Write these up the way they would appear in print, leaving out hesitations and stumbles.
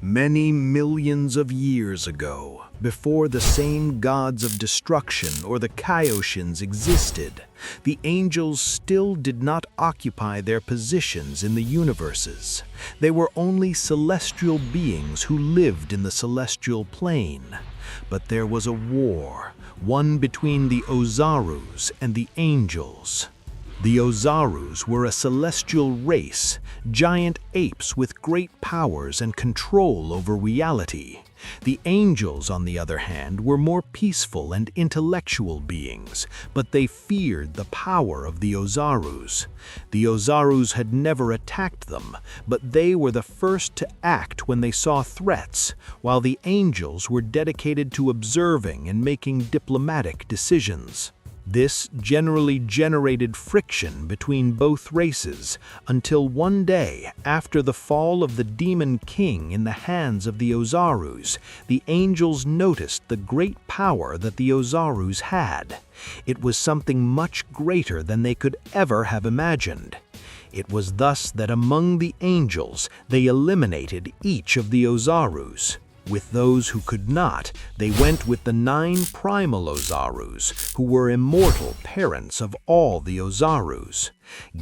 Many millions of years ago, before the same gods of destruction or the Kaioshins existed, the angels still did not occupy their positions in the universes. They were only celestial beings who lived in the celestial plane. But there was a war, one between the Oozarus and the angels. The Oozarus were a celestial race, giant apes with great powers and control over reality. The angels, on the other hand, were more peaceful and intellectual beings, but they feared the power of the Oozarus. The Oozarus had never attacked them, but they were the first to act when they saw threats, while the angels were dedicated to observing and making diplomatic decisions. This generally generated friction between both races until one day, after the fall of the Demon King in the hands of the Oozarus, the angels noticed the great power that the Oozarus had. It was something much greater than they could ever have imagined. It was thus that among the angels they eliminated each of the Oozarus. With those who could not, they went with the 9 primal Oozarus, who were immortal parents of all the Oozarus.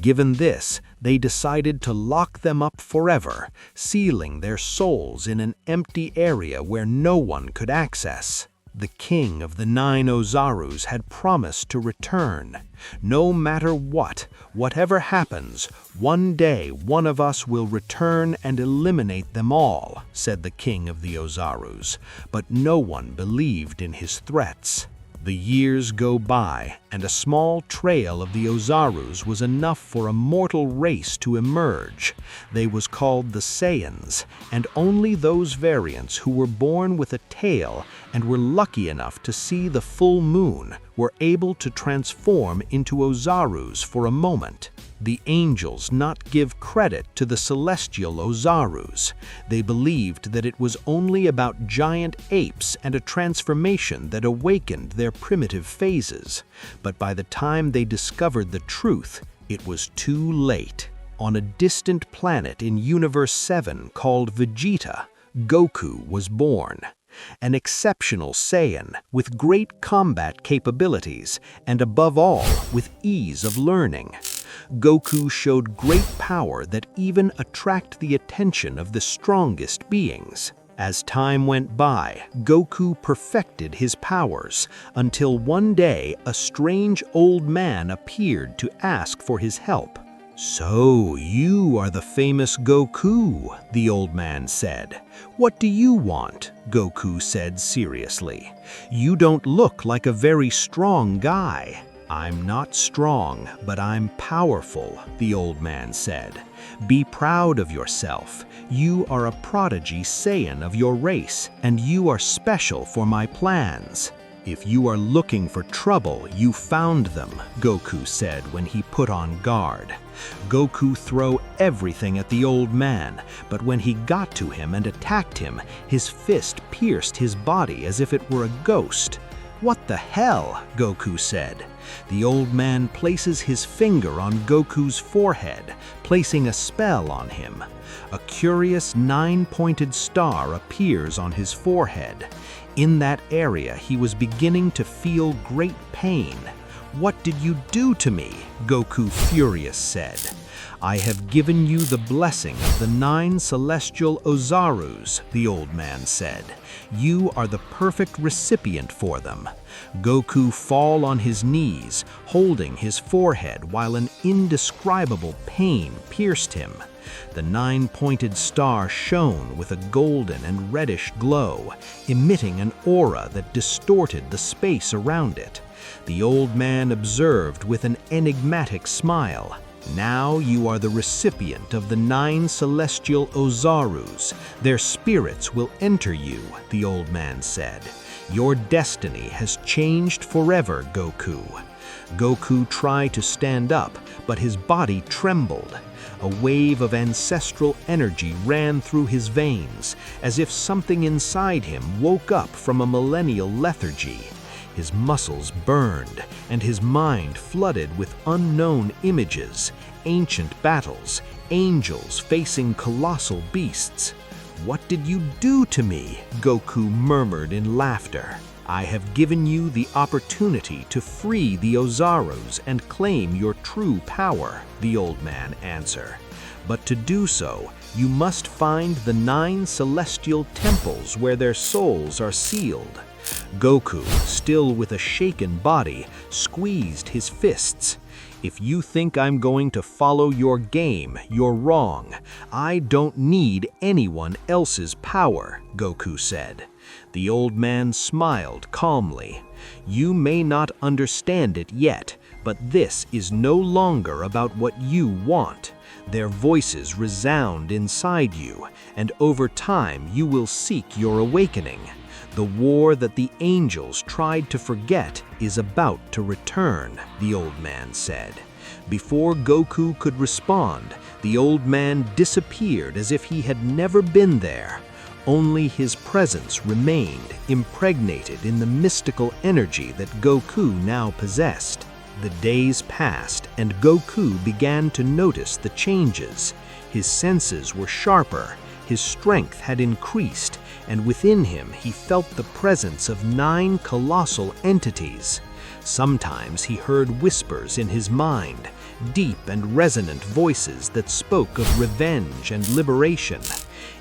Given this, they decided to lock them up forever, sealing their souls in an empty area where no one could access. The king of the 9 Oozarus had promised to return. No matter what, whatever happens, one day one of us will return and eliminate them all, said the king of the Oozarus, but no one believed in his threats. The years go by, and a small trail of the Oozarus was enough for a mortal race to emerge. They was called the Saiyans, and only those variants who were born with a tail and were lucky enough to see the full moon were able to transform into Oozarus for a moment. The angels not give credit to the celestial Oozarus. They believed that it was only about giant apes and a transformation that awakened their primitive phases. But by the time they discovered the truth, it was too late. On a distant planet in Universe 7 called Vegeta, Goku was born. An exceptional Saiyan with great combat capabilities and above all with ease of learning. Goku showed great power that even attracted the attention of the strongest beings. As time went by, Goku perfected his powers until one day a strange old man appeared to ask for his help. "So, you are the famous Goku," the old man said. "What do you want?" Goku said seriously. "You don't look like a very strong guy." "I'm not strong, but I'm powerful," the old man said. "Be proud of yourself. You are a prodigy Saiyan of your race, and you are special for my plans." "If you are looking for trouble, you found them," Goku said when he put on guard. Goku threw everything at the old man, but when he got to him and attacked him, his fist pierced his body as if it were a ghost. "What the hell?" Goku said. The old man places his finger on Goku's forehead, placing a spell on him. A curious 9-pointed star appears on his forehead. In that area, he was beginning to feel great pain. "What did you do to me?" Goku furious said. "I have given you the blessing of the 9 celestial Oozarus," the old man said. "You are the perfect recipient for them." Goku fell on his knees, holding his forehead while an indescribable pain pierced him. The 9-pointed star shone with a golden and reddish glow, emitting an aura that distorted the space around it. The old man observed with an enigmatic smile. "Now you are the recipient of the 9 celestial Oozarus. Their spirits will enter you," the old man said. "Your destiny has changed forever, Goku." Goku tried to stand up, but his body trembled. A wave of ancestral energy ran through his veins, as if something inside him woke up from a millennial lethargy. His muscles burned, and his mind flooded with unknown images, ancient battles, angels facing colossal beasts. What did you do to me? Goku murmured in laughter. I have given you the opportunity to free the Oozarus and claim your true power, the old man answered. But to do so, you must find the 9 celestial temples where their souls are sealed. Goku, still with a shaken body, squeezed his fists. If you think I'm going to follow your game, you're wrong. I don't need anyone else's power, Goku said. The old man smiled calmly. You may not understand it yet, but this is no longer about what you want. Their voices resound inside you, and over time you will seek your awakening. The war that the angels tried to forget is about to return, the old man said. Before Goku could respond, the old man disappeared as if he had never been there. Only his presence remained, impregnated in the mystical energy that Goku now possessed. The days passed, and Goku began to notice the changes. His senses were sharper, his strength had increased, and within him he felt the presence of 9 colossal entities. Sometimes he heard whispers in his mind, deep and resonant voices that spoke of revenge and liberation.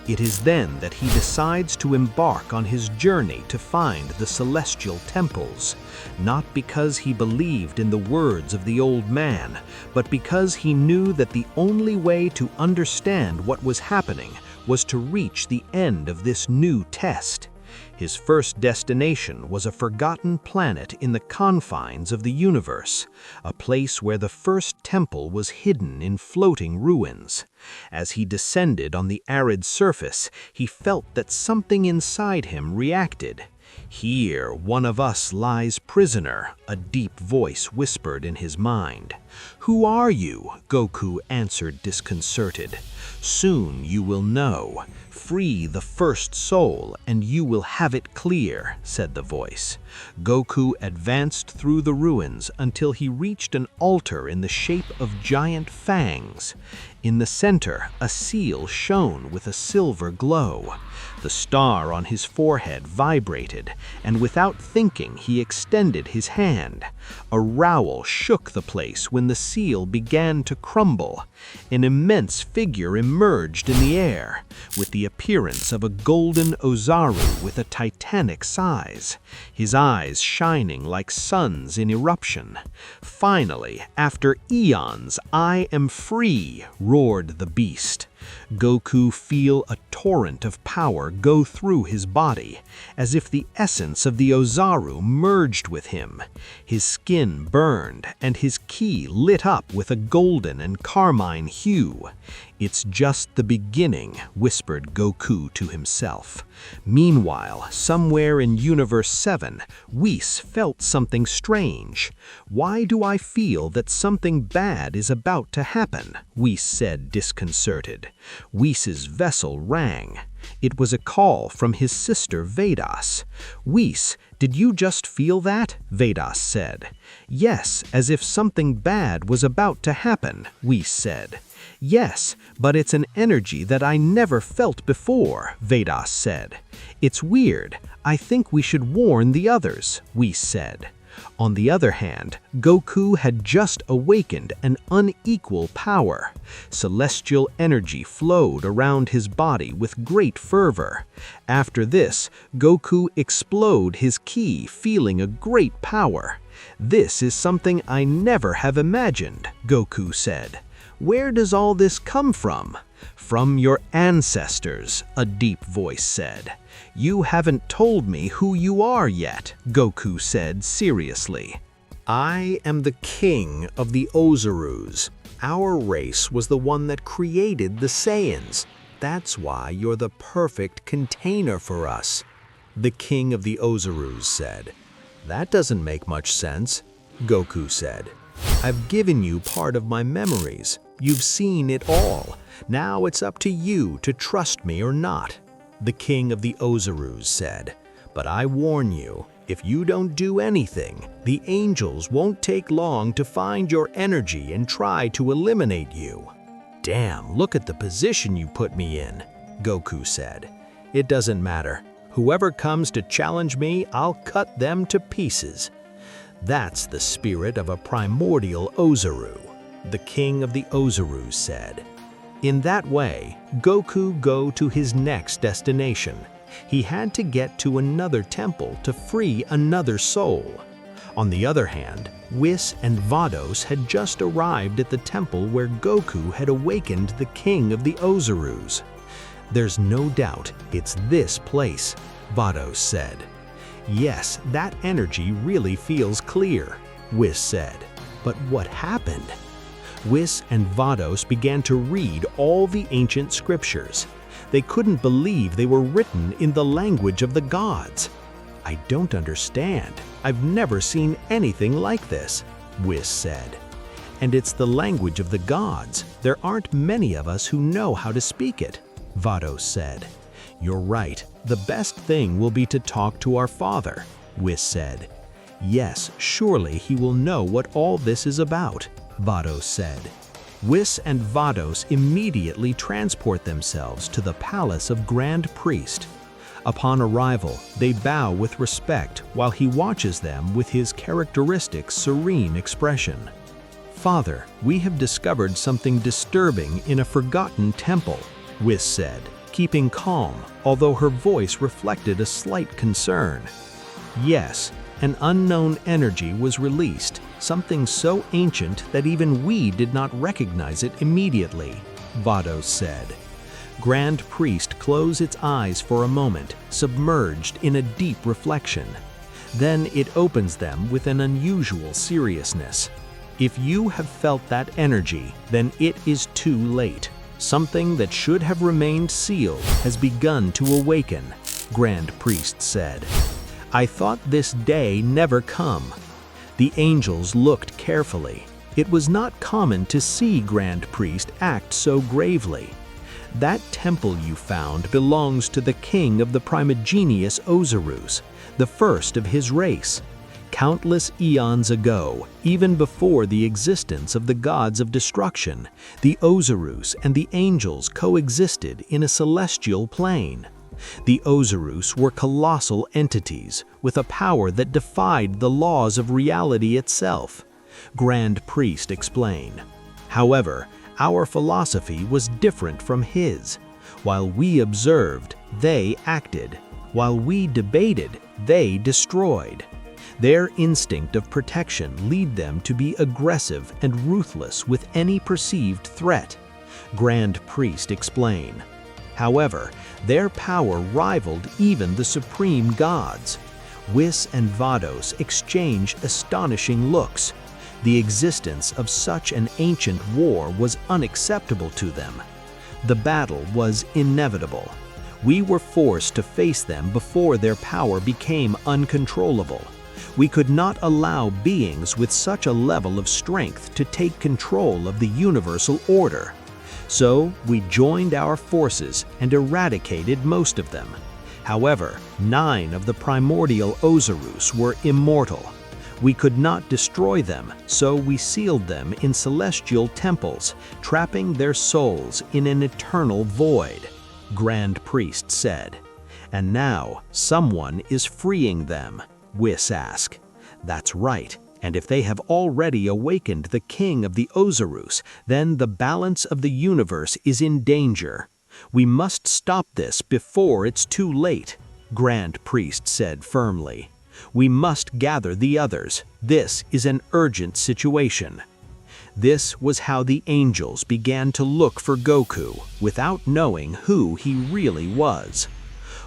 It is then that he decides to embark on his journey to find the celestial temples, not because he believed in the words of the old man, but because he knew that the only way to understand what was happening was to reach the end of this new test. His first destination was a forgotten planet in the confines of the universe, a place where the first temple was hidden in floating ruins. As he descended on the arid surface, he felt that something inside him reacted. Here, one of us lies prisoner, a deep voice whispered in his mind. Who are you? Goku answered disconcerted. Soon you will know. Free the first soul, and you will have it clear, said the voice. Goku advanced through the ruins until he reached an altar in the shape of giant fangs. In the center, a seal shone with a silver glow. The star on his forehead vibrated, and without thinking, he extended his hand. A rowl shook the place when the seal began to crumble. An immense figure emerged in the air, with the appearance of a golden Oozaru with a titanic size, his eyes shining like suns in eruption. Finally, after eons, I am free, roared the beast. Goku felt a torrent of power go through his body, as if the essence of the Oozaru merged with him. His skin burned, and his ki lit up with a golden and carmine hue. It's just the beginning, whispered Goku to himself. Meanwhile, somewhere in Universe 7, Whis felt something strange. Why do I feel that something bad is about to happen? Whis said, disconcerted. Whis's vessel rang. It was a call from his sister Vedas. Whis, did you just feel that? Vedas said. Yes, as if something bad was about to happen, Whis said. Yes, but it's an energy that I never felt before, Vedas said. It's weird. I think we should warn the others, Whis said. On the other hand, Goku had just awakened an unequal power. Celestial energy flowed around his body with great fervor. After this, Goku exploded his ki, feeling a great power. This is something I never have imagined, Goku said. Where does all this come from? From your ancestors, a deep voice said. You haven't told me who you are yet, Goku said seriously. I am the king of the Oozarus. Our race was the one that created the Saiyans. That's why you're the perfect container for us, the king of the Oozarus said. That doesn't make much sense, Goku said. I've given you part of my memories. You've seen it all. Now it's up to you to trust me or not, the king of the Oozarus said. But I warn you, if you don't do anything, the angels won't take long to find your energy and try to eliminate you. Damn, look at the position you put me in. Goku said. "It doesn't matter. Whoever comes to challenge me, I'll cut them to pieces." "That's the spirit of a primordial Oozaru," the king of the Oozarus said. In that way, Goku go to his next destination. He had to get to another temple to free another soul. On the other hand, Whis and Vados had just arrived at the temple where Goku had awakened the king of the Oozarus. "There's no doubt it's this place," Vados said. "Yes, that energy really feels clear," Whis said. "But what happened?" Whis and Vados began to read all the ancient scriptures. They couldn't believe they were written in the language of the gods. "I don't understand. I've never seen anything like this," Whis said. "And it's the language of the gods. There aren't many of us who know how to speak it," Vados said. "You're right. The best thing will be to talk to our father," Whis said. "Yes, surely he will know what all this is about," Vados said. Whis and Vados immediately transport themselves to the palace of Grand Priest. Upon arrival, they bow with respect while he watches them with his characteristic serene expression. "Father, we have discovered something disturbing in a forgotten temple," Whis said, keeping calm, although her voice reflected a slight concern. "Yes, an unknown energy was released, something so ancient that even we did not recognize it immediately," Vados said. Grand Priest closed its eyes for a moment, submerged in a deep reflection. Then it opens them with an unusual seriousness. "If you have felt that energy, then it is too late. Something that should have remained sealed has begun to awaken," Grand Priest said. "I thought this day never come." The angels looked carefully. It was not common to see Grand Priest act so gravely. "That temple you found belongs to the king of the primogenious Oozarus, the first of his race. Countless eons ago, even before the existence of the gods of destruction, the Oozarus and the angels coexisted in a celestial plane. The Oozarus were colossal entities with a power that defied the laws of reality itself," Grand Priest explained. "However, our philosophy was different from his. While we observed, they acted. While we debated, they destroyed. Their instinct of protection led them to be aggressive and ruthless with any perceived threat," Grand Priest explained. "However, their power rivaled even the supreme gods." Whis and Vados exchanged astonishing looks. The existence of such an ancient war was unacceptable to them. The battle was inevitable. We were forced to face them before their power became uncontrollable. We could not allow beings with such a level of strength to take control of the universal order. So we joined our forces and eradicated most of them. However, 9 of the primordial Oozarus were immortal. We could not destroy them, so we sealed them in celestial temples, trapping their souls in an eternal void," Grand Priest said. "And now, someone is freeing them," Whis asked. "That's right. And if they have already awakened the king of the Oozarus, then the balance of the universe is in danger. We must stop this before it's too late," Grand Priest said firmly. "We must gather the others. This is an urgent situation." This was how the angels began to look for Goku, without knowing who he really was.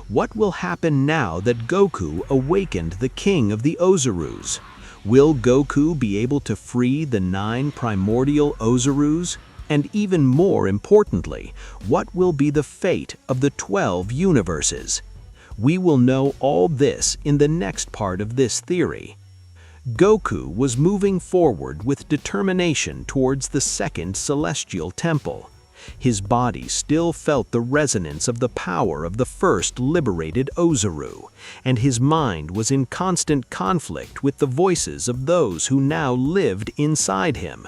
What will happen now that Goku awakened the king of the Oozarus? Will Goku be able to free the 9 primordial Oozarus? And even more importantly, what will be the fate of the 12 universes? We will know all this in the next part of this theory. Goku was moving forward with determination towards the second celestial temple. His body still felt the resonance of the power of the first liberated Oozaru, and his mind was in constant conflict with the voices of those who now lived inside him.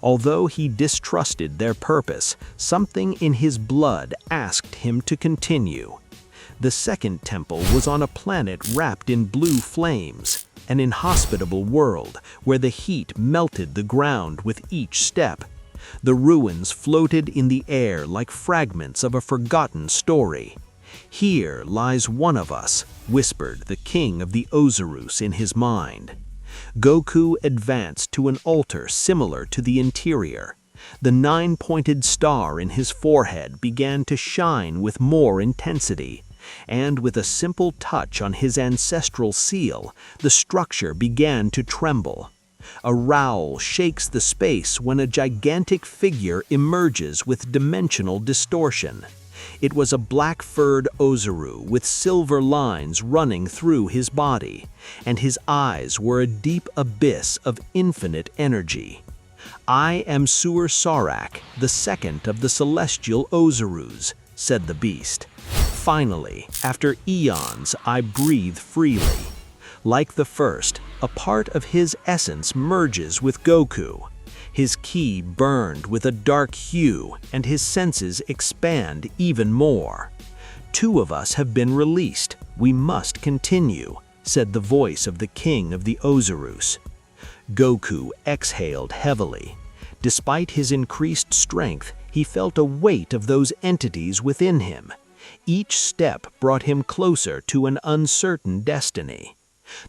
Although he distrusted their purpose, something in his blood asked him to continue. The second temple was on a planet wrapped in blue flames, an inhospitable world where the heat melted the ground with each step. The ruins floated in the air like fragments of a forgotten story. "Here lies one of us," whispered the king of the Oozarus in his mind. Goku advanced to an altar similar to the interior. The nine-pointed star in his forehead began to shine with more intensity, and with a simple touch on his ancestral seal, the structure began to tremble. A rowl shakes the space when a gigantic figure emerges with dimensional distortion. It was a black-furred Oozaru with silver lines running through his body, and his eyes were a deep abyss of infinite energy. "I am Sur Sarak, the second of the celestial Oozarus," said the beast. "Finally, after eons, I breathe freely." Like the first, a part of his essence merges with Goku. His ki burned with a dark hue, and his senses expand even more. "Two of us have been released. We must continue," said the voice of the king of the Oozarus. Goku exhaled heavily. Despite his increased strength, he felt a weight of those entities within him. Each step brought him closer to an uncertain destiny.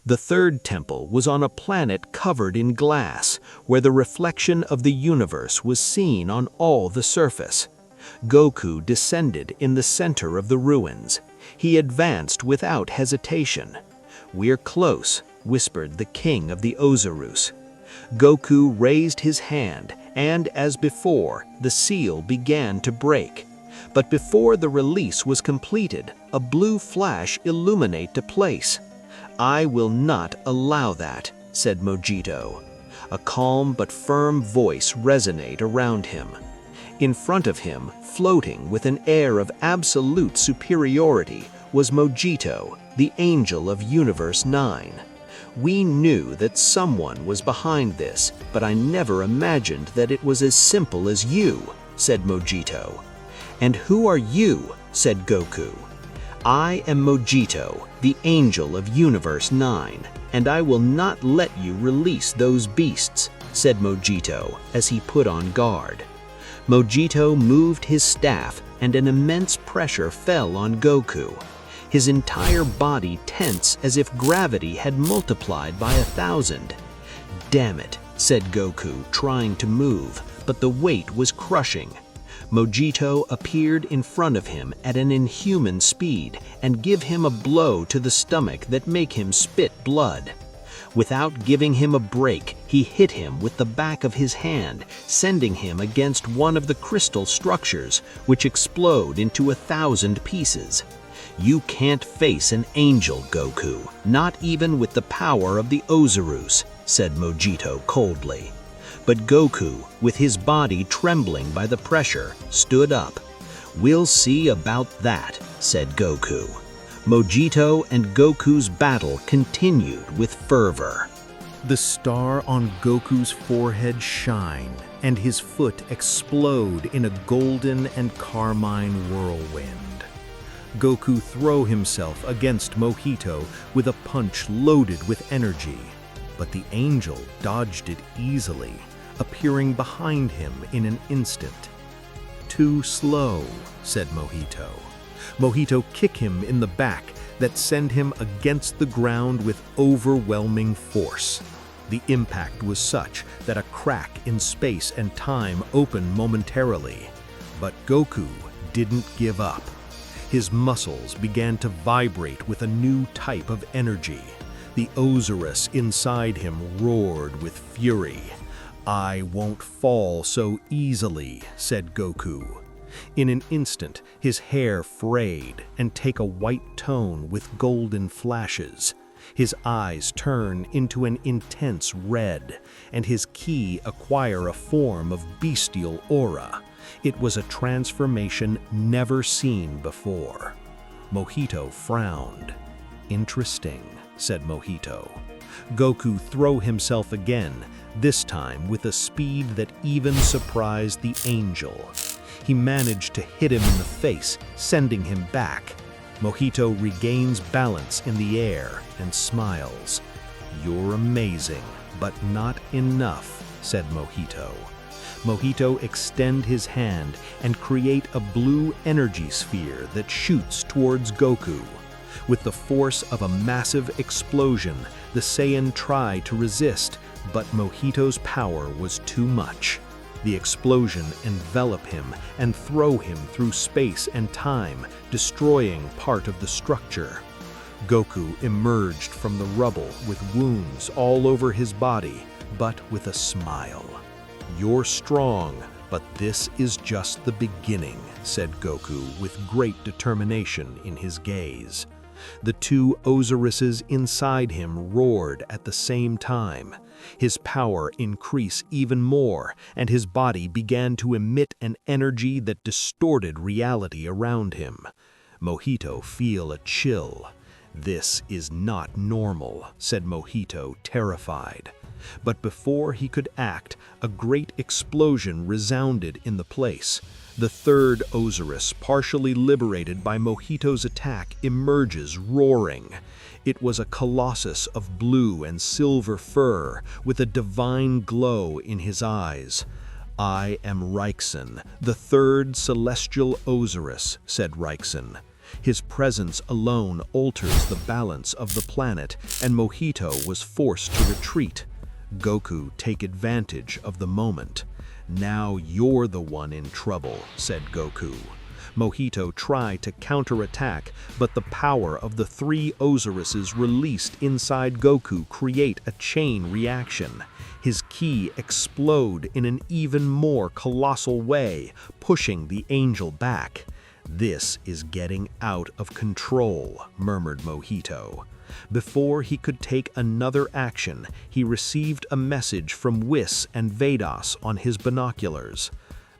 The third temple was on a planet covered in glass, where the reflection of the universe was seen on all the surface. Goku descended in the center of the ruins. He advanced without hesitation. "We're close," whispered the king of the Oozarus. Goku raised his hand, and as before, the seal began to break. But before the release was completed, a blue flash illuminated the place. "I will not allow that," said Vegeta. A calm but firm voice resonated around him. In front of him, floating with an air of absolute superiority, was Vegeta, the Angel of Universe 9. "We knew that someone was behind this, but I never imagined that it was as simple as you," said Vegeta. "And who are you?" said Goku. "I am Vegeta, the Angel of Universe 9, and I will not let you release those beasts," said Vegeta as he put on guard. Vegeta moved his staff, and an immense pressure fell on Goku. His entire body tense as if gravity had multiplied by 1,000. "Damn it," said Goku, trying to move, but the weight was crushing. Vegeta appeared in front of him at an inhuman speed and give him a blow to the stomach that make him spit blood. Without giving him a break, he hit him with the back of his hand, sending him against one of the crystal structures, which explode into 1,000 pieces. "You can't face an angel, Goku, not even with the power of the Oozarus," said Vegeta coldly. But Goku, with his body trembling by the pressure, stood up. "We'll see about that," said Goku. Vegeta and Goku's battle continued with fervor. The star on Goku's forehead shined, and his foot explode in a golden and carmine whirlwind. Goku threw himself against Vegeta with a punch loaded with energy, but the angel dodged it easily, appearing behind him in an instant. "Too slow," said Vegeta. Vegeta kicked him in the back that sent him against the ground with overwhelming force. The impact was such that a crack in space and time opened momentarily. But Goku didn't give up. His muscles began to vibrate with a new type of energy. The Oozarus inside him roared with fury. "I won't fall so easily," said Goku. In an instant, his hair frayed and take a white tone with golden flashes. His eyes turn into an intense red, and his ki acquire a form of bestial aura. It was a transformation never seen before. Vegeta frowned. "Interesting," said Vegeta. Goku threw himself again, this time with a speed that even surprised the Angel. He managed to hit him in the face, sending him back. Mojito regains balance in the air and smiles. "You're amazing, but not enough," said Mojito. Mojito extends his hand and create a blue energy sphere that shoots towards Goku. With the force of a massive explosion, the Saiyan try to resist, but Mojito's power was too much. The explosion envelop him and throw him through space and time, destroying part of the structure. Goku emerged from the rubble with wounds all over his body, but with a smile. "You're strong, but this is just the beginning," said Goku with great determination in his gaze. The two Oozaruses inside him roared at the same time. His power increased even more, and his body began to emit an energy that distorted reality around him. Mojito feel a chill. "This is not normal," said Mojito, terrified. But before he could act, a great explosion resounded in the place. The third Oozarus, partially liberated by Mojito's attack, emerges roaring. It was a colossus of blue and silver fur, with a divine glow in his eyes. "I am Rixen, the third celestial Oozarus," said Rixen. His presence alone alters the balance of the planet, and Mojito was forced to retreat. Goku take advantage of the moment. "Now you're the one in trouble," said Goku. Mojito tried to counterattack, but the power of the three Oozaruses released inside Goku create a chain reaction. His ki explode in an even more colossal way, pushing the Angel back. "This is getting out of control," murmured Mojito. Before he could take another action, he received a message from Whis and Vedas on his binoculars.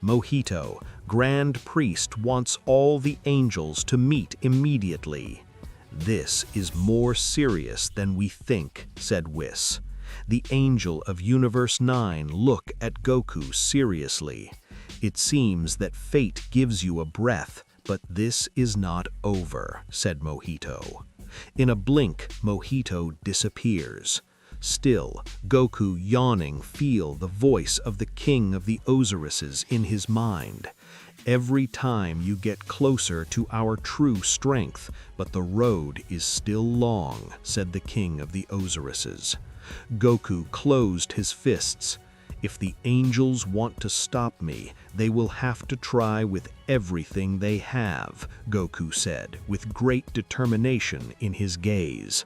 "Mojito, Grand Priest wants all the angels to meet immediately." "This is more serious than we think," said Whis. The Angel of Universe 9 look at Goku seriously. "It seems that fate gives you a breath, but this is not over," said Mojito. In a blink, Mojito disappears. Still, Goku yawning feel the voice of the king of the Oozaruses in his mind. "Every time you get closer to our true strength, but the road is still long," said the king of the Oozaruses. Goku closed his fists. "If the angels want to stop me, they will have to try with everything they have," Goku said, with great determination in his gaze.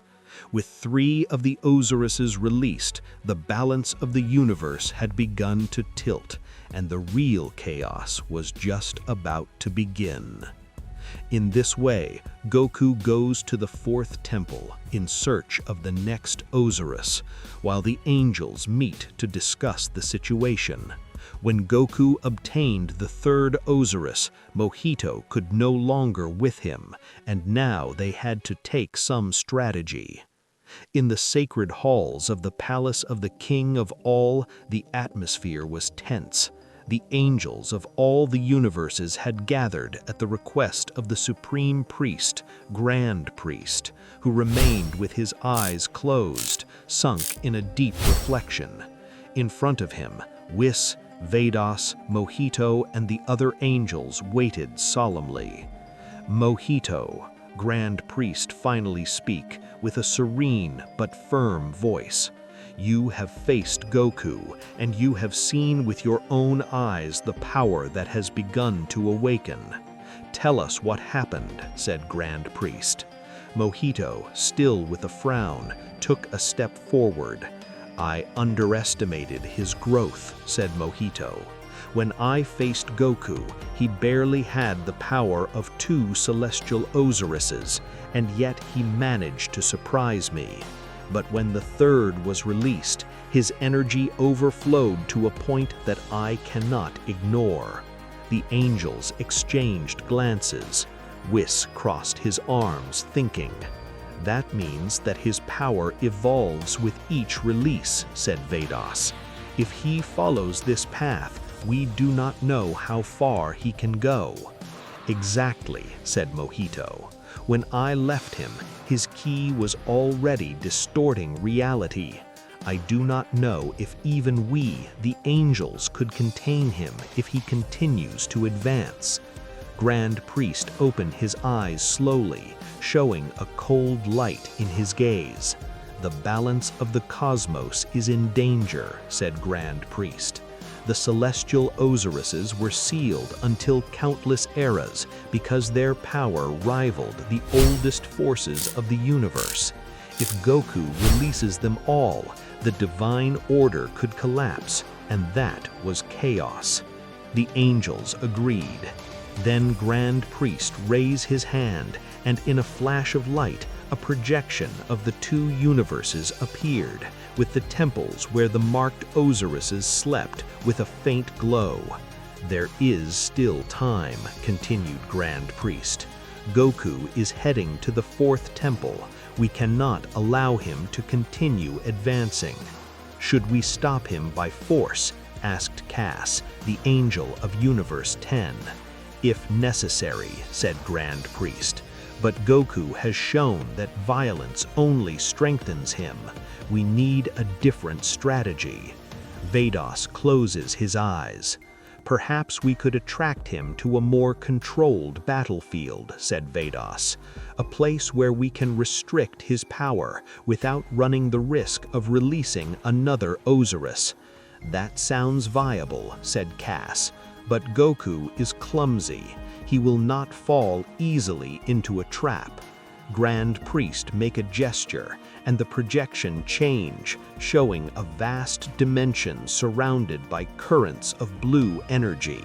With 3 of the Oozaruses released, the balance of the universe had begun to tilt, and the real chaos was just about to begin. In this way, Goku goes to the 4th temple in search of the next Oozarus, while the angels meet to discuss the situation. When Goku obtained the 3rd Oozarus, Mojito could no longer with him, and now they had to take some strategy. In the sacred halls of the palace of the King of All, the atmosphere was tense. The angels of all the universes had gathered at the request of the Supreme Priest, Grand Priest, who remained with his eyes closed, sunk in a deep reflection. In front of him, Whis, Vedas, Mojito, and the other angels waited solemnly. "Mojito," Grand Priest finally speak with a serene but firm voice. "You have faced Goku, and you have seen with your own eyes the power that has begun to awaken. Tell us what happened," said Grand Priest. Mojito, still with a frown, took a step forward. "I underestimated his growth," said Mojito. "When I faced Goku, he barely had the power of 2 celestial Oozaruses, and yet he managed to surprise me. But when the 3rd was released, his energy overflowed to a point that I cannot ignore." The angels exchanged glances. Whis crossed his arms, thinking. That means that his power evolves with each release, said Vados. If he follows this path, we do not know how far he can go. Exactly, said Mojito. When I left him, his ki was already distorting reality. I do not know if even we, the angels, could contain him if he continues to advance. Grand Priest opened his eyes slowly, showing a cold light in his gaze. The balance of the cosmos is in danger, said Grand Priest. The celestial Oozaruses were sealed until countless eras because their power rivaled the oldest forces of the universe. If Goku releases them all, the divine order could collapse, and that was chaos. The angels agreed. Then Grand Priest raised his hand, and in a flash of light, a projection of the two universes appeared, with the temples where the marked Oozaruses slept with a faint glow. There is still time, continued Grand Priest. Goku is heading to the fourth temple. We cannot allow him to continue advancing. Should we stop him by force? Asked Cass, the angel of Universe 10. If necessary, said Grand Priest. But Goku has shown that violence only strengthens him. We need a different strategy. Vados closes his eyes. Perhaps we could attract him to a more controlled battlefield, said Vados. A place where we can restrict his power without running the risk of releasing another Oozarus. That sounds viable, said Cass. But Goku is clumsy. He will not fall easily into a trap. Grand Priest make a gesture, and the projection change, showing a vast dimension surrounded by currents of blue energy.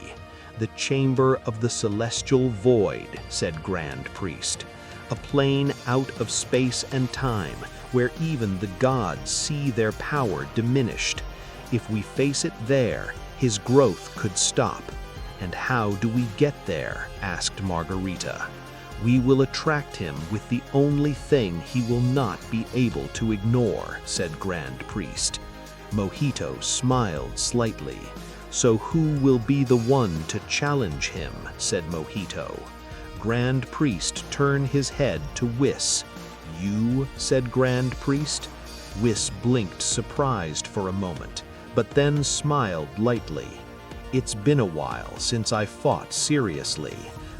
The chamber of the celestial void, said Grand Priest. A plane out of space and time, where even the gods see their power diminished. If we face it there, his growth could stop. And how do we get there? Asked Margarita. We will attract him with the only thing he will not be able to ignore, said Grand Priest. Mojito smiled slightly. So who will be the one to challenge him? Said Mojito. Grand Priest turned his head to Whis. You? Said Grand Priest. Whis blinked surprised for a moment, but then smiled lightly. It's been a while since I fought seriously,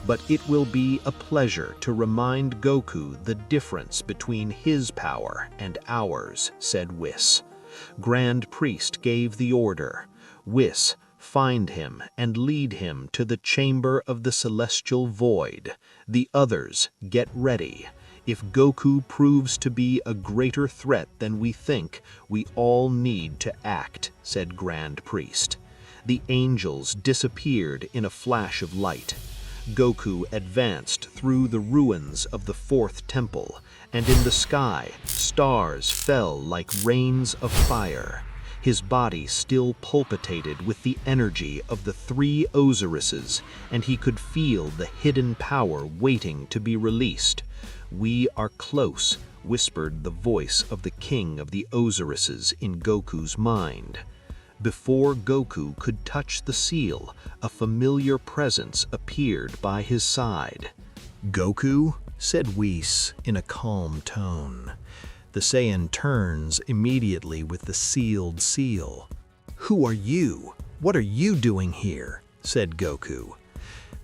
but it will be a pleasure to remind Goku the difference between his power and ours, said Whis. Grand Priest gave the order. Whis, find him and lead him to the chamber of the celestial void. The others, get ready. If Goku proves to be a greater threat than we think, we all need to act, said Grand Priest. The angels disappeared in a flash of light. Goku advanced through the ruins of the fourth temple, and in the sky, stars fell like rains of fire. His body still palpitated with the energy of the three Oozaruses, and he could feel the hidden power waiting to be released. We are close, whispered the voice of the king of the Oozaruses in Goku's mind. Before Goku could touch the seal, a familiar presence appeared by his side. Goku, said Whis in a calm tone. The Saiyan turns immediately with the sealed seal. Who are you? What are you doing here? Said Goku.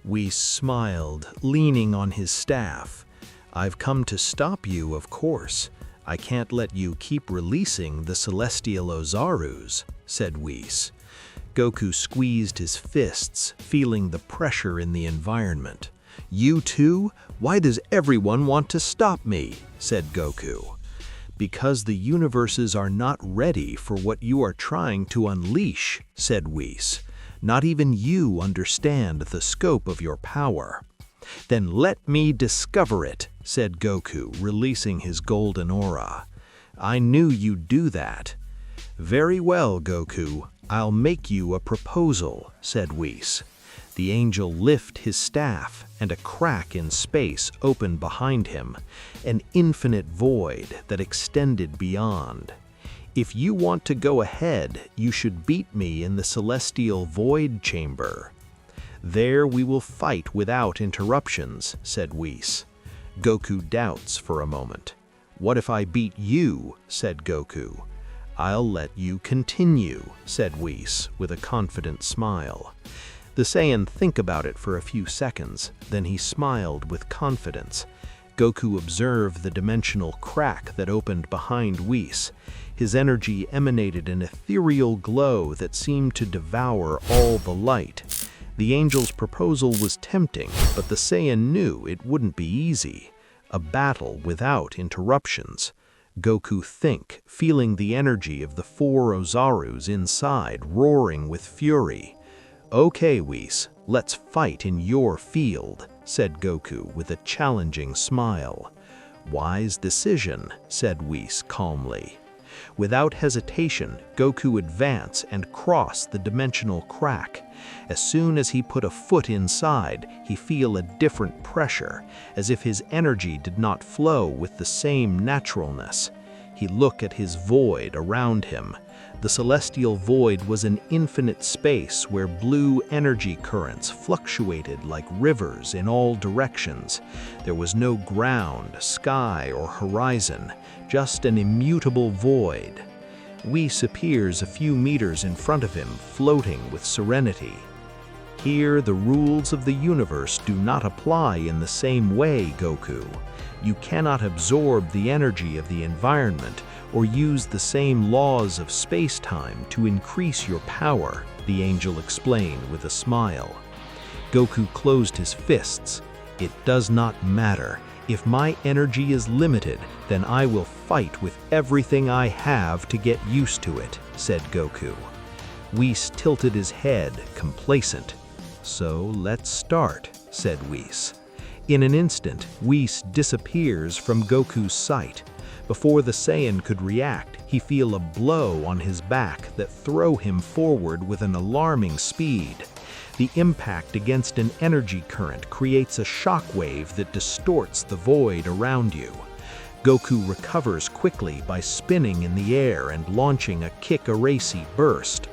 Whis smiled, leaning on his staff. I've come to stop you, of course. I can't let you keep releasing the celestial Oozarus, said Whis. Goku squeezed his fists, feeling the pressure in the environment. You too? Why does everyone want to stop me? Said Goku. Because the universes are not ready for what you are trying to unleash, said Whis. Not even you understand the scope of your power. Then let me discover it, said Goku, releasing his golden aura. I knew you'd do that. Very well, Goku. I'll make you a proposal, said Whis. The angel lifted his staff, and a crack in space opened behind him, an infinite void that extended beyond. "If you want to go ahead, you should beat me in the celestial void chamber. There we will fight without interruptions," said Whis. Goku doubts for a moment. "What if I beat you?" said Goku. "I'll let you continue," said Whis with a confident smile. The Saiyan think about it for a few seconds, then he smiled with confidence. Goku observed the dimensional crack that opened behind Whis. His energy emanated an ethereal glow that seemed to devour all the light. The angel's proposal was tempting, but the Saiyan knew it wouldn't be easy. A battle without interruptions. Goku think, feeling the energy of the 4 Oozarus inside roaring with fury. "Okay, Whis, let's fight in your field," said Goku with a challenging smile. "Wise decision," said Whis calmly. Without hesitation, Goku advanced and crossed the dimensional crack. As soon as he put a foot inside, he felt a different pressure, as if his energy did not flow with the same naturalness. He looked at his void around him. The celestial void was an infinite space where blue energy currents fluctuated like rivers in all directions. There was no ground, sky, or horizon, just an immutable void. Whis appears a few meters in front of him, floating with serenity. "Here, the rules of the universe do not apply in the same way, Goku. You cannot absorb the energy of the environment or use the same laws of space-time to increase your power," the angel explained with a smile. Goku closed his fists. "It does not matter. If my energy is limited, then I will fight with everything I have to get used to it," said Goku. Whis tilted his head, complacent. "So let's start," said Whis. In an instant, Whis disappears from Goku's sight. Before the Saiyan could react, he felt a blow on his back that threw him forward with an alarming speed. The impact against an energy current creates a shockwave that distorts the void around you. Goku recovers quickly by spinning in the air and launching a kick-erasy burst.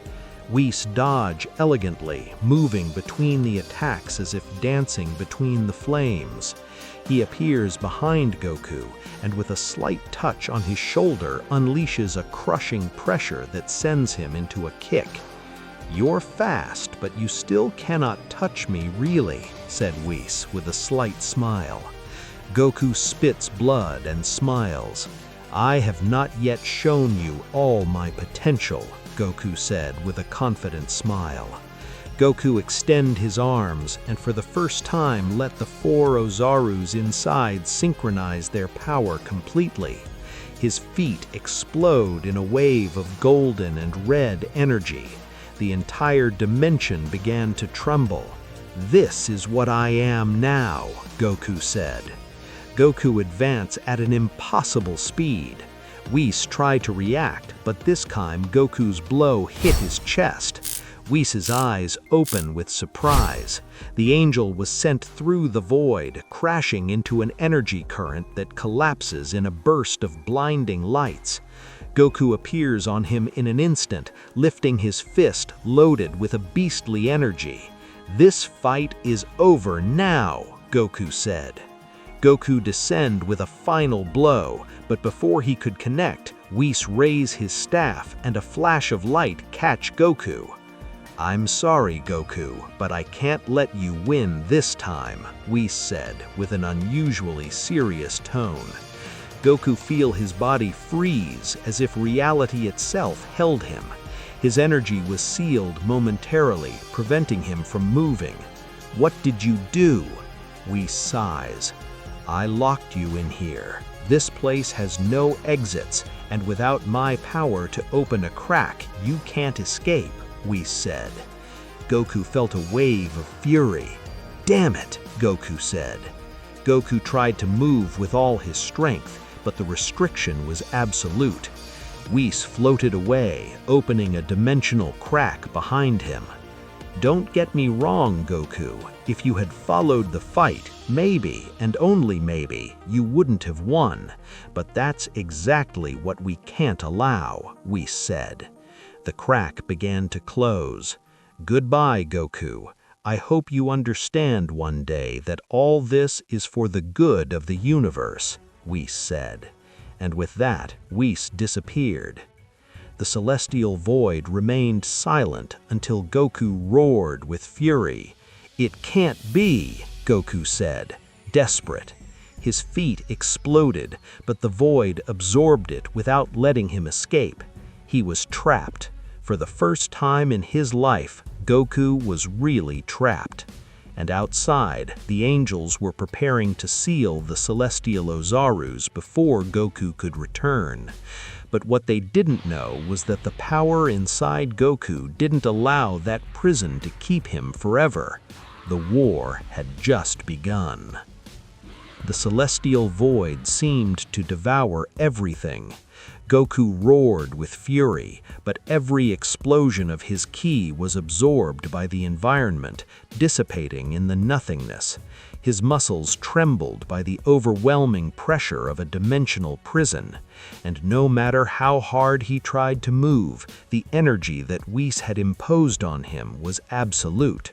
Whis dodged elegantly, moving between the attacks as if dancing between the flames. He appears behind Goku, and with a slight touch on his shoulder unleashes a crushing pressure that sends him into a kick. "You're fast, but you still cannot touch me really," said Whis with a slight smile. Goku spits blood and smiles. "I have not yet shown you all my potential," Goku said with a confident smile. Goku extended his arms and for the first time let the 4 Oozarus inside synchronize their power completely. His feet explode in a wave of golden and red energy. The entire dimension began to tremble. "This is what I am now," Goku said. Goku advanced at an impossible speed. Whis tried to react, but this time Goku's blow hit his chest. Whis' eyes opened with surprise. The angel was sent through the void, crashing into an energy current that collapses in a burst of blinding lights. Goku appears on him in an instant, lifting his fist loaded with a beastly energy. "This fight is over now," Goku said. Goku descended with a final blow, but before he could connect, Whis raised his staff and a flash of light catch Goku. "I'm sorry, Goku, but I can't let you win this time," Whis said with an unusually serious tone. Goku felt his body freeze as if reality itself held him. His energy was sealed momentarily, preventing him from moving. "What did you do?" Whis sighs. "I locked you in here. This place has no exits, and without my power to open a crack, you can't escape," Whis said. Goku felt a wave of fury. "Damn it," Goku said. Goku tried to move with all his strength, but the restriction was absolute. Whis floated away, opening a dimensional crack behind him. Don't get me wrong, Goku. If you had followed the fight, maybe, and only maybe, you wouldn't have won. But that's exactly what we can't allow, Whis said. The crack began to close. Goodbye, Goku. I hope you understand one day that all this is for the good of the universe, Whis said. And with that, Whis disappeared. The celestial void remained silent until Goku roared with fury. "It can't be," Goku said, desperate. His feet exploded, but the void absorbed it without letting him escape. He was trapped. For the first time in his life, Goku was really trapped. And outside, the angels were preparing to seal the celestial Oozarus before Goku could return. But what they didn't know was that the power inside Goku didn't allow that prison to keep him forever. The war had just begun. The celestial void seemed to devour everything. Goku roared with fury, but every explosion of his ki was absorbed by the environment, dissipating in the nothingness. His muscles trembled by the overwhelming pressure of a dimensional prison, and no matter how hard he tried to move, the energy that Whis had imposed on him was absolute.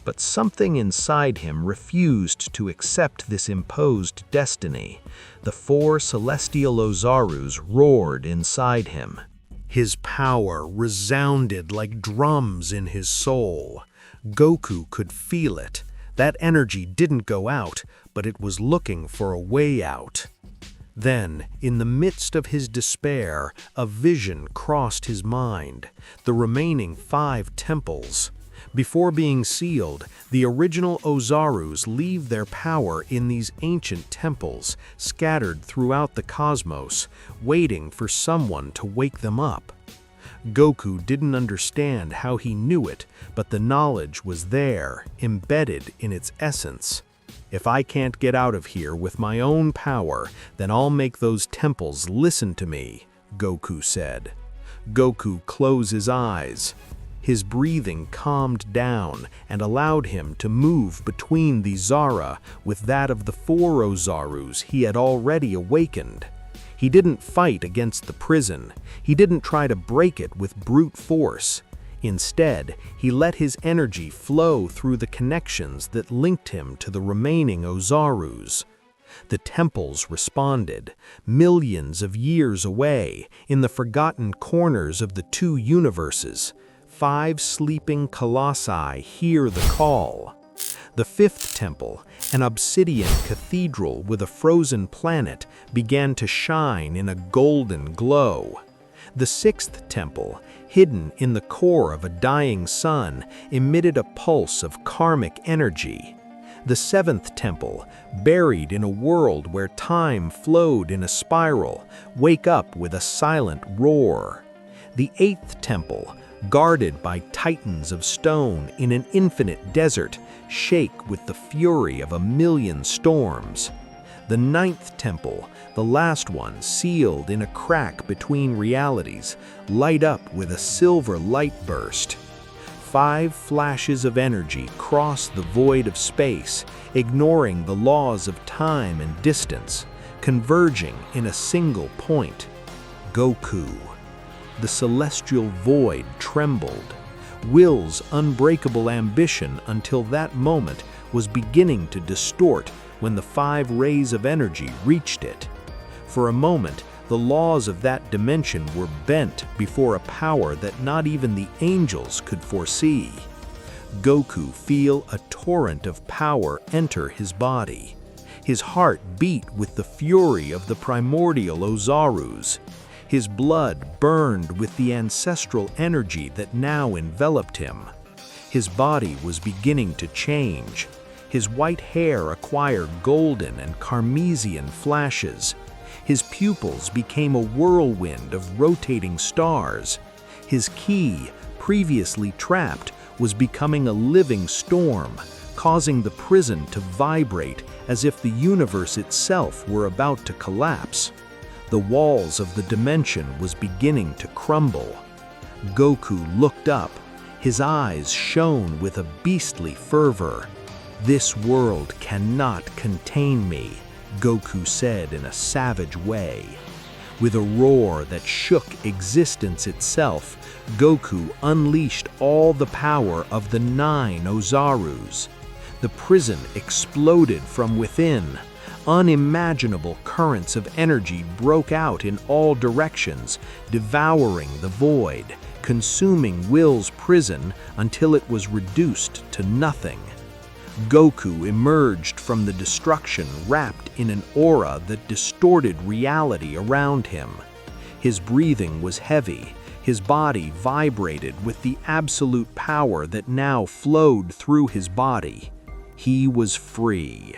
But something inside him refused to accept this imposed destiny. The 4 celestial Oozarus roared inside him. His power resounded like drums in his soul. Goku could feel it. That energy didn't go out, but it was looking for a way out. Then, in the midst of his despair, a vision crossed his mind. The remaining 5 temples. Before being sealed, the original Oozarus leave their power in these ancient temples, scattered throughout the cosmos, waiting for someone to wake them up. Goku didn't understand how he knew it, but the knowledge was there, embedded in its essence. If I can't get out of here with my own power, then I'll make those temples listen to me, Goku said. Goku closed his eyes. His breathing calmed down and allowed him to move between the Zara with that of the 4 Oozarus he had already awakened. He didn't fight against the prison. He didn't try to break it with brute force. Instead, he let his energy flow through the connections that linked him to the remaining Oozarus. The temples responded, millions of years away, in the forgotten corners of the 2 universes. 5 sleeping colossi hear the call. The 5th temple, an obsidian cathedral with a frozen planet, began to shine in a golden glow. The 6th temple, hidden in the core of a dying sun, emitted a pulse of karmic energy. The 7th temple, buried in a world where time flowed in a spiral, wake up with a silent roar. The 8th temple, guarded by titans of stone in an infinite desert, shake with the fury of a million storms. The 9th temple, the last one sealed in a crack between realities, light up with a silver light burst. 5 flashes of energy cross the void of space, ignoring the laws of time and distance, converging in a single point. Goku. The celestial void trembled. Will's unbreakable ambition until that moment was beginning to distort when the 5 rays of energy reached it. For a moment, the laws of that dimension were bent before a power that not even the angels could foresee. Goku felt a torrent of power enter his body. His heart beat with the fury of the primordial Oozarus. His blood burned with the ancestral energy that now enveloped him. His body was beginning to change. His white hair acquired golden and carmesian flashes. His pupils became a whirlwind of rotating stars. His ki, previously trapped, was becoming a living storm, causing the prison to vibrate as if the universe itself were about to collapse. The walls of the dimension was beginning to crumble. Goku looked up. His eyes shone with a beastly fervor. "This world cannot contain me," Goku said in a savage way. With a roar that shook existence itself, Goku unleashed all the power of the 9 Oozarus. The prison exploded from within. Unimaginable currents of energy broke out in all directions, devouring the void, consuming Will's prison until it was reduced to nothing. Goku emerged from the destruction wrapped in an aura that distorted reality around him. His breathing was heavy, his body vibrated with the absolute power that now flowed through his body. He was free.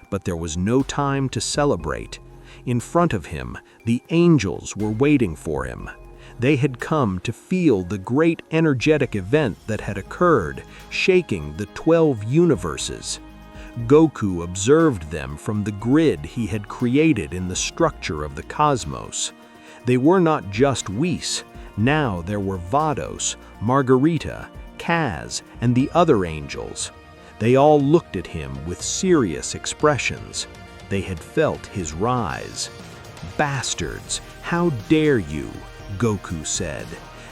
But there was no time to celebrate. In front of him, the angels were waiting for him. They had come to feel the great energetic event that had occurred, shaking the 12 universes. Goku observed them from the grid he had created in the structure of the cosmos. They were not just Whis. Now there were Vados, Margarita, Kaz, and the other angels. They all looked at him with serious expressions. They had felt his rise. "Bastards, how dare you?" Goku said.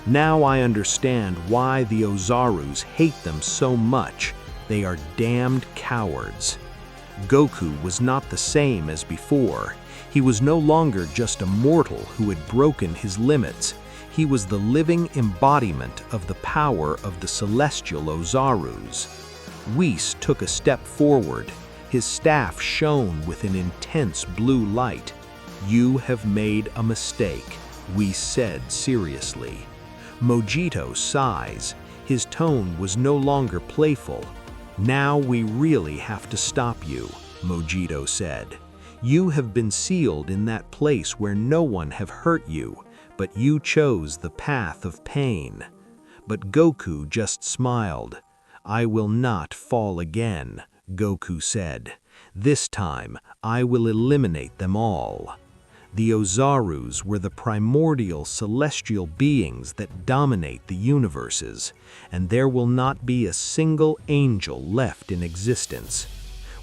"Now I understand why the Oozarus hate them so much. They are damned cowards." Goku was not the same as before. He was no longer just a mortal who had broken his limits. He was the living embodiment of the power of the celestial Oozarus. Whis took a step forward. His staff shone with an intense blue light. "You have made a mistake," Whis said seriously. Vegeta sighs. His tone was no longer playful. "Now we really have to stop you," Vegeta said. "You have been sealed in that place where no one have hurt you, but you chose the path of pain." But Goku just smiled. "I will not fall again," Goku said. "This time, I will eliminate them all." The Oozarus were the primordial celestial beings that dominate the universes, and there will not be a single angel left in existence.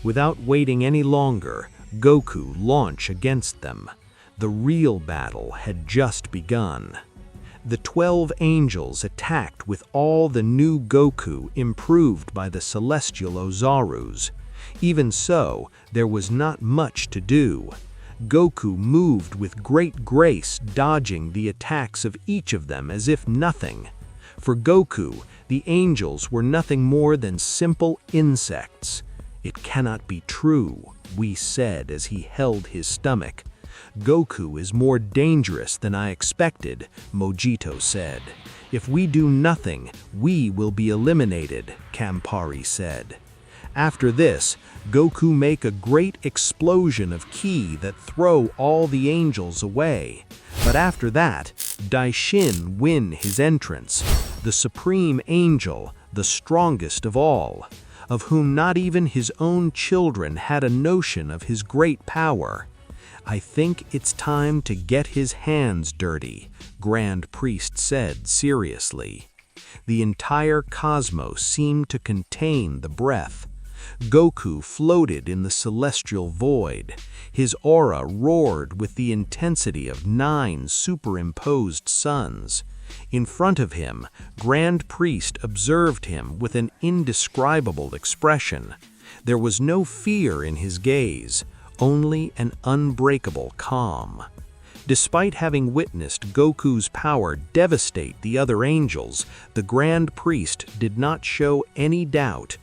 Without waiting any longer, Goku launched against them. The real battle had just begun. The 12 angels attacked with all the new Goku improved by the celestial Oozarus. Even so, there was not much to do. Goku moved with great grace, dodging the attacks of each of them as if nothing. For Goku, the angels were nothing more than simple insects. "It cannot be true," Whis said as he held his stomach. "Goku is more dangerous than I expected," Vegeta said. "If we do nothing, we will be eliminated," Campari said. After this, Goku make a great explosion of ki that throw all the angels away. But after that, Daishin win his entrance, the supreme angel, the strongest of all, of whom not even his own children had a notion of his great power. "I think it's time to get his hands dirty," Grand Priest said seriously. The entire cosmos seemed to contain the breath. Goku floated in the celestial void. His aura roared with the intensity of 9 superimposed suns. In front of him, Grand Priest observed him with an indescribable expression. There was no fear in his gaze, only an unbreakable calm. Despite having witnessed Goku's power devastate the other angels, the Grand Priest did not show any doubt.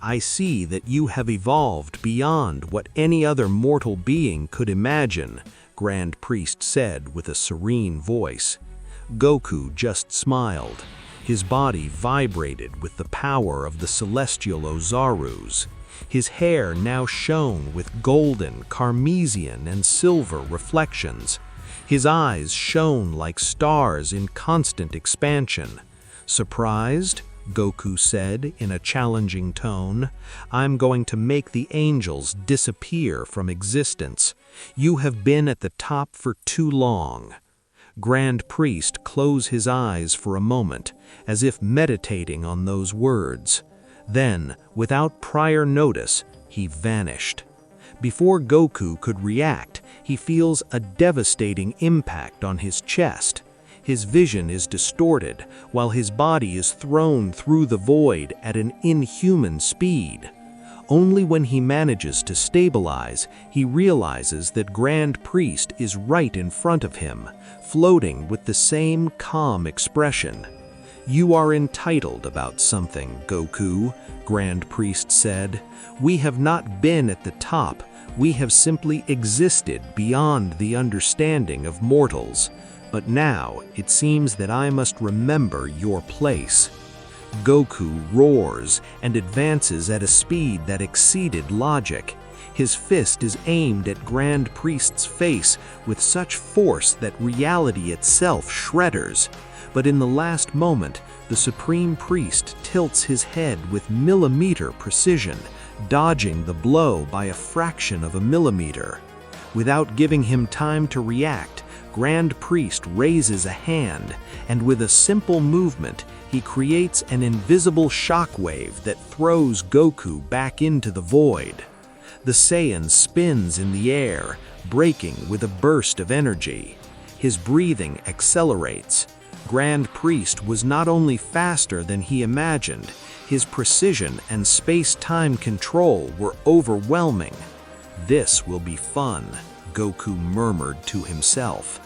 "I see that you have evolved beyond what any other mortal being could imagine," Grand Priest said with a serene voice. Goku just smiled. His body vibrated with the power of the celestial Oozarus. His hair now shone with golden, carmesian, and silver reflections. His eyes shone like stars in constant expansion. "Surprised?" Goku said in a challenging tone. "I'm going to make the angels disappear from existence. You have been at the top for too long." Grand Priest closed his eyes for a moment, as if meditating on those words. Then, without prior notice, he vanished. Before Goku could react, he feels a devastating impact on his chest. His vision is distorted, while his body is thrown through the void at an inhuman speed. Only when he manages to stabilize, he realizes that Grand Priest is right in front of him, floating with the same calm expression. "You are entitled about something, Goku," Grand Priest said. "We have not been at the top, we have simply existed beyond the understanding of mortals. But now it seems that I must remember your place." Goku roars and advances at a speed that exceeded logic. His fist is aimed at Grand Priest's face with such force that reality itself shudders. But in the last moment, the Supreme Priest tilts his head with millimeter precision, dodging the blow by a fraction of a millimeter. Without giving him time to react, Grand Priest raises a hand, and with a simple movement, he creates an invisible shockwave that throws Goku back into the void. The Saiyan spins in the air, breaking with a burst of energy. His breathing accelerates. Grand Priest was not only faster than he imagined, his precision and space-time control were overwhelming. "This will be fun," Goku murmured to himself.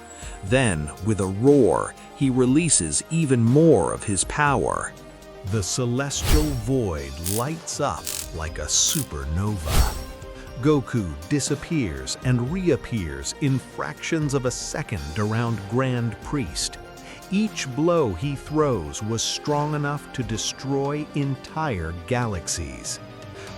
Then, with a roar, he releases even more of his power. The celestial void lights up like a supernova. Goku disappears and reappears in fractions of a second around Grand Priest. Each blow he throws was strong enough to destroy entire galaxies.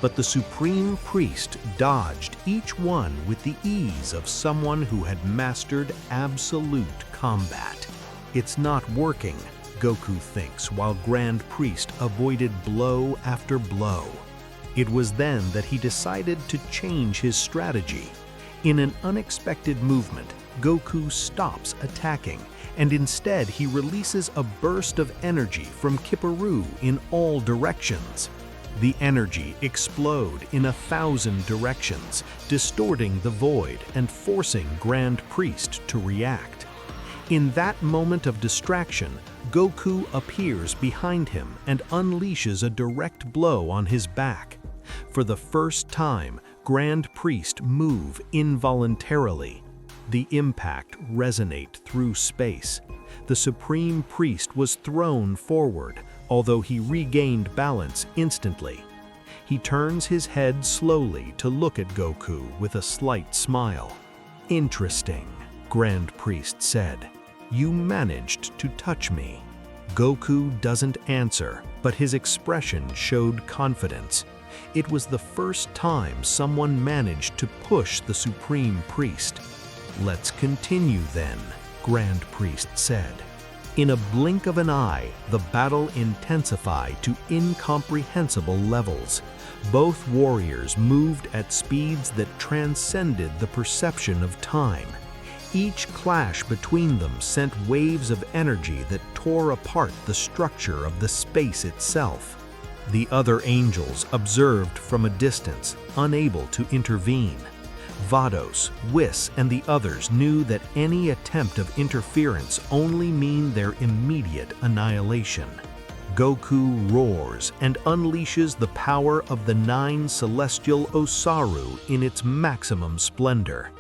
But the Supreme Priest dodged each one with the ease of someone who had mastered absolute combat. "It's not working," Goku thinks while Grand Priest avoided blow after blow. It was then that he decided to change his strategy. In an unexpected movement, Goku stops attacking, and instead he releases a burst of energy from Kipperoo in all directions. The energy explode in 1,000 directions, distorting the void and forcing Grand Priest to react. In that moment of distraction, Goku appears behind him and unleashes a direct blow on his back. For the first time, Grand Priest moves involuntarily. The impact resonates through space. The Supreme Priest was thrown forward, although he regained balance instantly. He turns his head slowly to look at Goku with a slight smile. "Interesting," Grand Priest said. "You managed to touch me." Goku doesn't answer, but his expression showed confidence. It was the first time someone managed to push the Supreme Priest. "Let's continue then," Grand Priest said. In a blink of an eye, the battle intensified to incomprehensible levels. Both warriors moved at speeds that transcended the perception of time. Each clash between them sent waves of energy that tore apart the structure of the space itself. The other angels observed from a distance, unable to intervene. Vados, Whis, and the others knew that any attempt of interference only meant their immediate annihilation. Goku roars and unleashes the power of the 9 celestial Oozaru in its maximum splendor.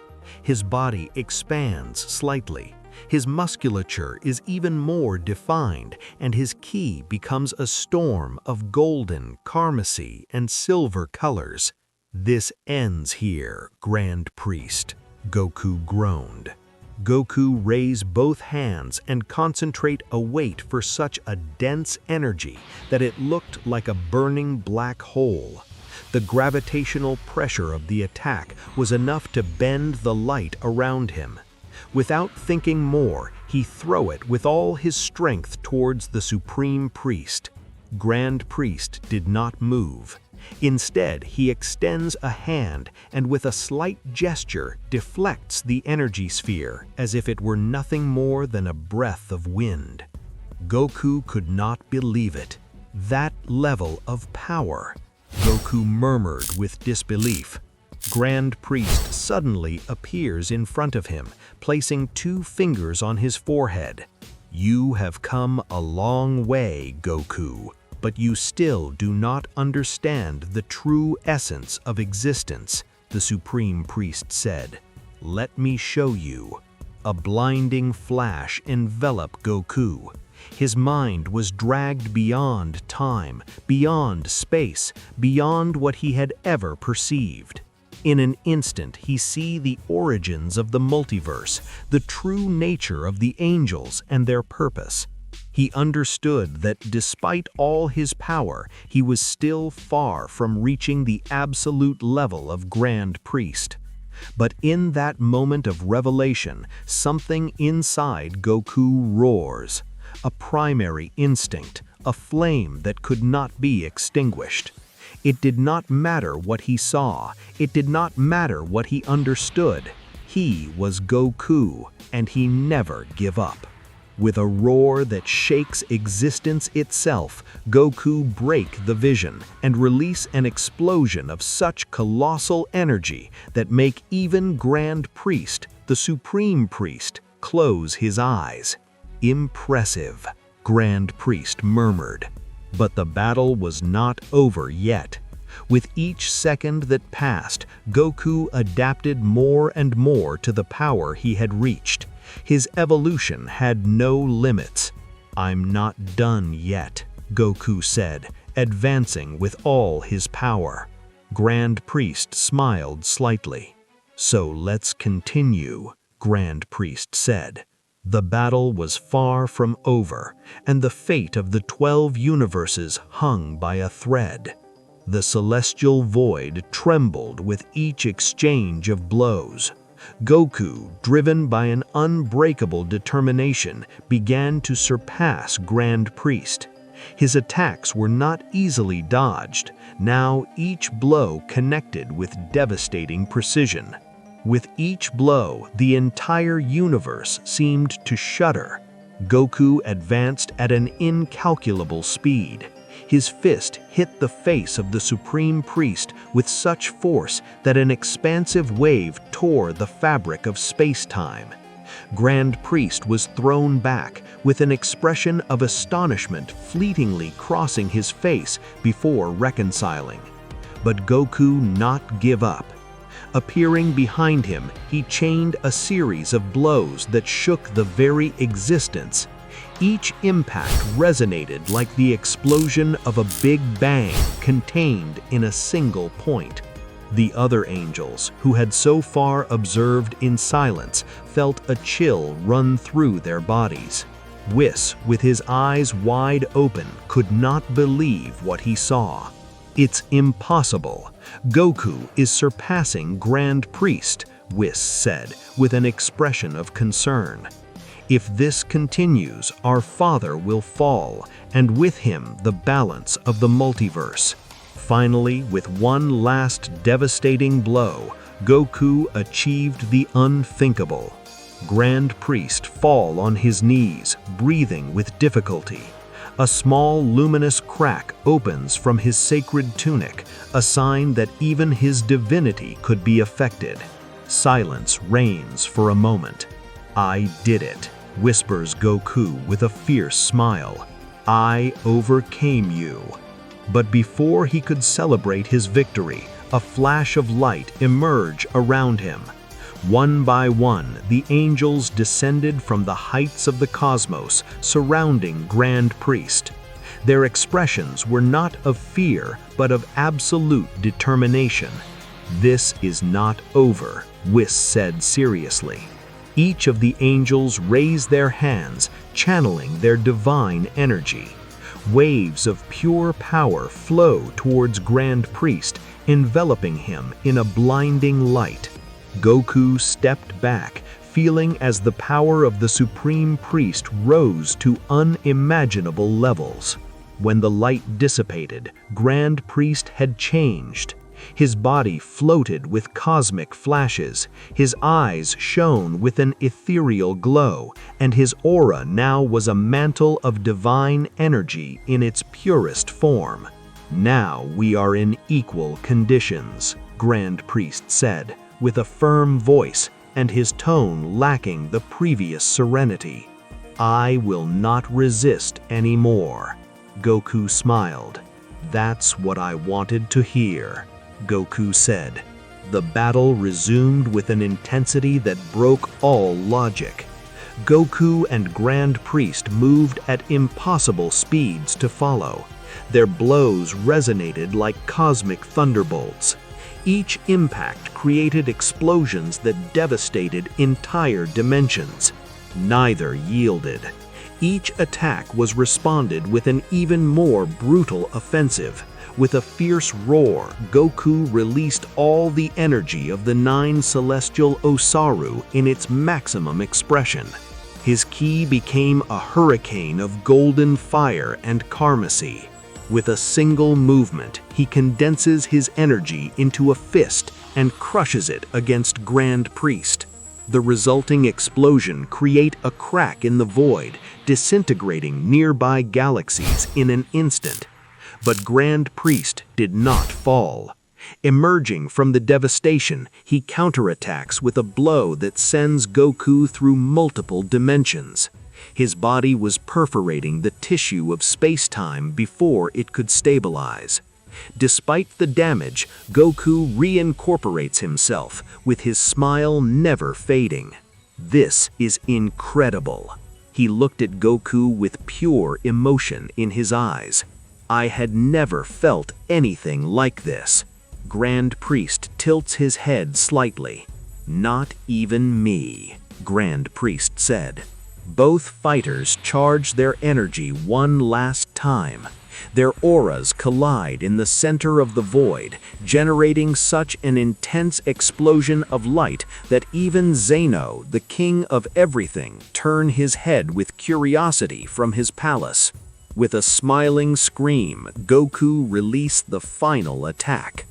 His body expands slightly. His musculature is even more defined, and his ki becomes a storm of golden, karmasy, and silver colors. "This ends here, Grand Priest," Goku groaned. Goku raised both hands and concentrate a weight for such a dense energy that it looked like a burning black hole. The gravitational pressure of the attack was enough to bend the light around him. Without thinking more, he threw it with all his strength towards the Supreme Priest. Grand Priest did not move. Instead, he extends a hand and with a slight gesture deflects the energy sphere as if it were nothing more than a breath of wind. Goku could not believe it. That level of power. Goku murmured with disbelief. Grand Priest suddenly appears in front of him, placing 2 fingers on his forehead. "You have come a long way, Goku, but you still do not understand the true essence of existence," the Supreme Priest said. "Let me show you." A blinding flash enveloped Goku. His mind was dragged beyond time, beyond space, beyond what he had ever perceived. In an instant, he see the origins of the multiverse, the true nature of the angels and their purpose. He understood that despite all his power, he was still far from reaching the absolute level of Grand Priest. But in that moment of revelation, something inside Goku roars. A primary instinct, a flame that could not be extinguished. It did not matter what he saw, it did not matter what he understood. He was Goku, and he never give up. With a roar that shakes existence itself, Goku break the vision and release an explosion of such colossal energy that make even Grand Priest, the Supreme Priest, close his eyes. "Impressive," Grand Priest murmured. But the battle was not over yet. With each second that passed, Goku adapted more and more to the power he had reached. His evolution had no limits. "I'm not done yet," Goku said, advancing with all his power. Grand Priest smiled slightly. "So let's continue," Grand Priest said. The battle was far from over, and the fate of the 12 universes hung by a thread. The celestial void trembled with each exchange of blows. Goku, driven by an unbreakable determination, began to surpass Grand Priest. His attacks were not easily dodged. Now each blow connected with devastating precision. With each blow, the entire universe seemed to shudder. Goku advanced at an incalculable speed. His fist hit the face of the Supreme Priest with such force that an expansive wave tore the fabric of space-time. Grand Priest was thrown back, with an expression of astonishment fleetingly crossing his face before reconciling. But Goku not give up. Appearing behind him, he chained a series of blows that shook the very existence. Each impact resonated like the explosion of a big bang contained in a single point. The other angels, who had so far observed in silence, felt a chill run through their bodies. Whis, with his eyes wide open, could not believe what he saw. "It's impossible. Goku is surpassing Grand Priest," Whis said, with an expression of concern. "If this continues, our father will fall, and with him the balance of the multiverse." Finally, with one last devastating blow, Goku achieved the unthinkable. Grand Priest fall on his knees, breathing with difficulty. A small luminous crack opens from his sacred tunic, a sign that even his divinity could be affected. Silence reigns for a moment. "I did it," whispers Goku with a fierce smile. "I overcame you." But before he could celebrate his victory, a flash of light emerged around him. One by one, the angels descended from the heights of the cosmos, surrounding Grand Priest. Their expressions were not of fear, but of absolute determination. "This is not over," Whis said seriously. Each of the angels raised their hands, channeling their divine energy. Waves of pure power flow towards Grand Priest, enveloping him in a blinding light. Goku stepped back, feeling as the power of the Supreme Priest rose to unimaginable levels. When the light dissipated, Grand Priest had changed. His body floated with cosmic flashes, his eyes shone with an ethereal glow, and his aura now was a mantle of divine energy in its purest form. "Now we are in equal conditions," Grand Priest said, with a firm voice and his tone lacking the previous serenity. "I will not resist anymore." Goku smiled. "That's what I wanted to hear," Goku said. The battle resumed with an intensity that broke all logic. Goku and Grand Priest moved at impossible speeds to follow. Their blows resonated like cosmic thunderbolts. Each impact created explosions that devastated entire dimensions. Neither yielded. Each attack was responded with an even more brutal offensive. With a fierce roar, Goku released all the energy of the 9 celestial Oozaru in its maximum expression. His ki became a hurricane of golden fire and karmacy. With a single movement, he condenses his energy into a fist and crushes it against Grand Priest. The resulting explosion creates a crack in the void, disintegrating nearby galaxies in an instant. But Grand Priest did not fall. Emerging from the devastation, he counterattacks with a blow that sends Goku through multiple dimensions. His body was perforating the tissue of space-time before it could stabilize. Despite the damage, Goku reincorporates himself, with his smile never fading. "This is incredible." He looked at Goku with pure emotion in his eyes. "I had never felt anything like this." Grand Priest tilts his head slightly. "Not even me," Grand Priest said. Both fighters charge their energy one last time. Their auras collide in the center of the void, generating such an intense explosion of light that even Zeno, the king of everything, turned his head with curiosity from his palace. With a smiling scream, Goku released the final attack.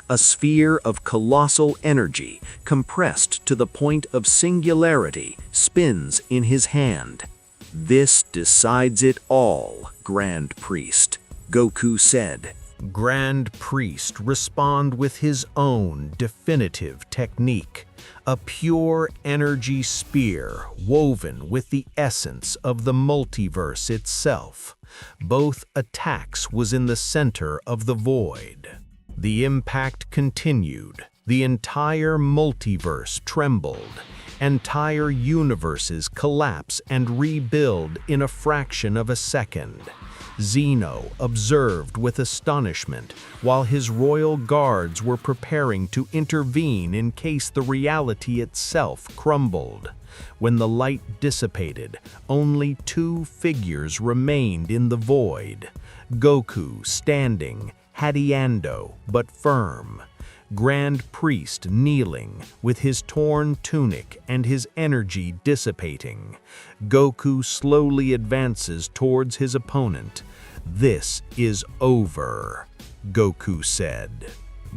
A sphere of colossal energy, compressed to the point of singularity, spins in his hand. "This decides it all, Grand Priest," Goku said. Grand Priest respond with his own definitive technique, a pure energy spear woven with the essence of the multiverse itself. Both attacks was in the center of the void. The impact continued. The entire multiverse trembled. Entire universes collapse and rebuild in a fraction of a second. Zeno observed with astonishment while his royal guards were preparing to intervene in case the reality itself crumbled. When the light dissipated, only 2 figures remained in the void. Goku standing, hadiando but firm. Grand Priest kneeling, with his torn tunic and his energy dissipating. Goku slowly advances towards his opponent. "This is over," Goku said.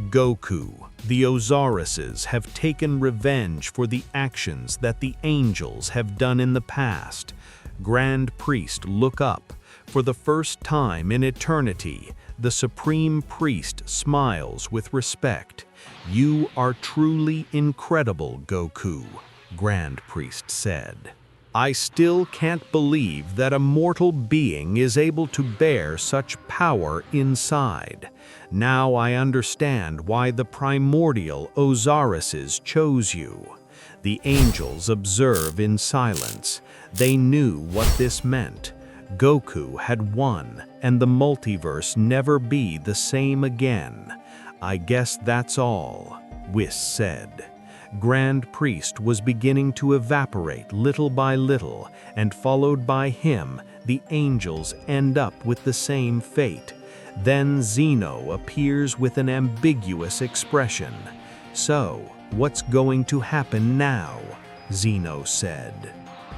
"Goku, the Oozaruses have taken revenge for the actions that the angels have done in the past." Grand Priest look up. For the first time in eternity, the Supreme Priest smiles with respect. "You are truly incredible, Goku," Grand Priest said. "I still can't believe that a mortal being is able to bear such power inside. Now I understand why the primordial Oozaruses chose you." The angels observe in silence. They knew what this meant. Goku had won, and the multiverse never be the same again. "I guess that's all," Whis said. Grand Priest was beginning to evaporate little by little, and followed by him, the angels end up with the same fate. Then Zeno appears with an ambiguous expression. "So, what's going to happen now?" Zeno said.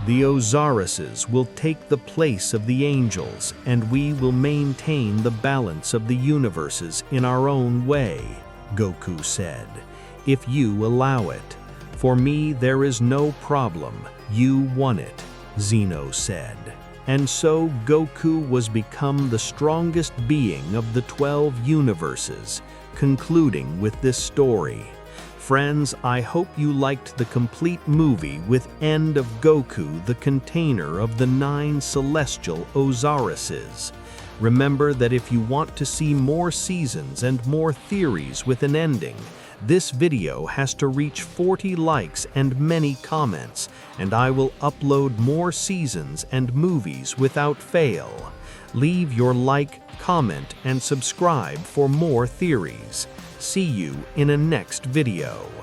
The Oozaruses will take the place of the angels, and we will maintain the balance of the universes in our own way, Goku said, if you allow it. For me, there is no problem. You won it, Zeno said. And so Goku was become the strongest being of the 12 universes, concluding with this story. Friends, I hope you liked the complete movie with end of Goku, the container of the 9 celestial Oozaruses. Remember that if you want to see more seasons and more theories with an ending, this video has to reach 40 likes and many comments, and I will upload more seasons and movies without fail. Leave your like, comment, and subscribe for more theories. See you in a next video.